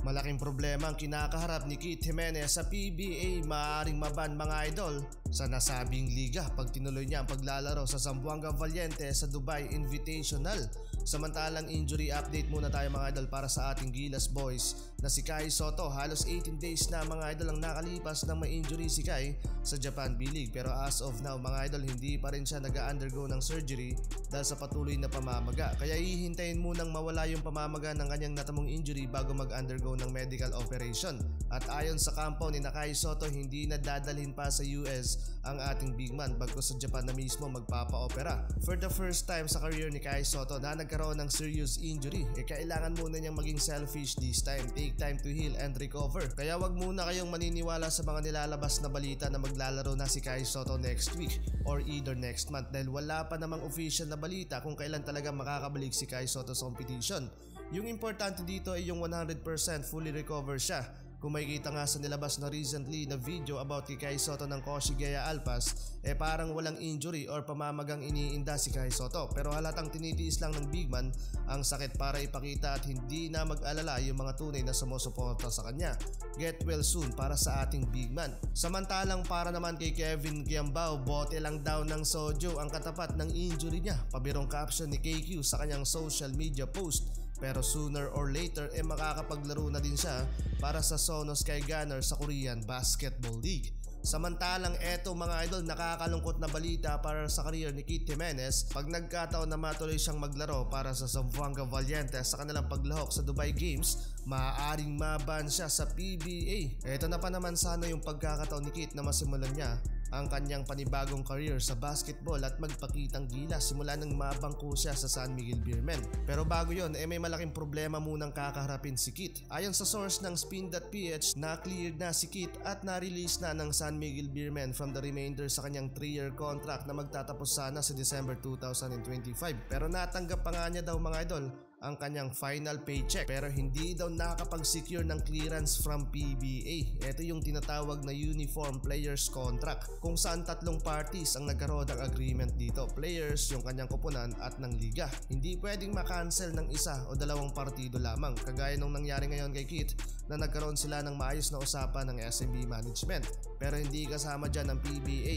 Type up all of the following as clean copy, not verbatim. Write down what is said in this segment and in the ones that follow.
Malaking problema ang kinakaharap ni Kit Jimenez sa PBA, maaaring maban mga idol sa nasabing liga pag tinuloy niya ang paglalaro sa Zamboanga Valiente sa Dubai Invitational. Samantalang injury update muna tayo mga idol para sa ating Gilas boys na si Kai Sotto. Halos 18 days na mga idol ang nakalipas na may injury si Kai sa Japan B-League, pero as of now mga idol hindi pa rin siya nag-undergo ng surgery dahil sa patuloy na pamamaga. Kaya hihintayin munang mawala yung pamamaga ng kanyang natamong injury bago mag-undergo ng medical operation. At ayon sa kampo ni Kai Sotto, hindi na dadalhin pa sa US ang ating big man bagkus sa Japan na mismo magpapa-opera. For the first time sa career ni Kai Sotto na nagkaroon ng serious injury, kailangan muna niyang maging selfish this time. Take time to heal and recover. Kaya wag muna kayong maniniwala sa mga nilalabas na balita na maglalaro na si Kai Sotto next week or either next month, dahil wala pa namang official na balita kung kailan talaga makakabalik si Kai Sotto sa competition. Yung importante dito ay yung 100% fully recover siya. Kung makikita nga sa nilabas na recently na video about kay Kai Sotto ng Koshigaya Alpas, parang walang injury or pamamagang iniinda si Kai Sotto, pero halatang tinitiis lang ng big man ang sakit para ipakita at hindi na mag-alala yung mga tunay na sumusuporta sa kanya. Get well soon para sa ating big man. Samantalang para naman kay Kevin Kiambao, bote lang daw ng sojo ang katapat ng injury niya. Pabirong caption ni KQ sa kanyang social media post. Pero sooner or later makakapaglaro na din siya para sa Sono Sky Gunner sa Korean Basketball League. Samantalang eto mga idol, nakakalungkot na balita para sa career ni Kit Jimenez pag nagkataon na matuloy siyang maglaro para sa Zamboanga Valiente sa kanilang paglahok sa Dubai Games, maaaring maban siya sa PBA. Eto na pa naman sana yung pagkakataon ni Kit na masimulan niya ang kanyang panibagong career sa basketball at magpakitang gilas simula nang mabangko siya sa San Miguel Beermen. Pero bago yon, may malaking problema munang kakaharapin si Kit. Ayon sa source ng Spin.ph, na-cleared na si Kit at na-release na ng San Miguel Beermen from the remainder sa kanyang 3-year contract na magtatapos sana sa December 2025. Pero natanggap pa nga niya daw mga idol ang kanyang final paycheck, pero hindi daw nakakapag-secure ng clearance from PBA. Ito yung tinatawag na Uniform Players Contract, kung saan tatlong parties ang nagkaroon ng agreement dito. Players, yung kanyang koponan at ng liga. Hindi pwedeng makancel ng isa o dalawang partido lamang, kagaya nung nangyari ngayon kay Kit na nagkaroon sila ng maayos na usapan ng SMB management. Pero hindi kasama dyan ng PBA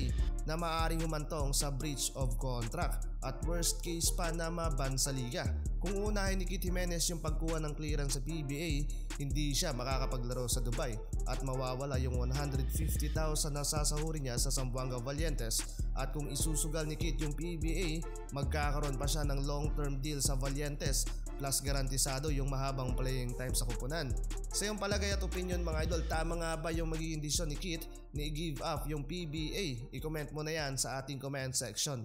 na maaaring humantong sa breach of contract at worst case pa na maban sa liga. Kung unahin ni Kit Jimenez yung pagkuha ng clearance sa PBA, hindi siya makakapaglaro sa Dubai at mawawala yung 150,000 na sasahurin niya sa Zamboanga Valientes. At kung isusugal ni Kit yung PBA, magkakaroon pa siya ng long-term deal sa Valientes plus garantisado yung mahabang playing time sa kupunan. Sa iyong palagay at opinion mga idol, tama nga ba yung magiging desisyon ni Kit na i-give up yung PBA? I-comment mo na yan sa ating comment section.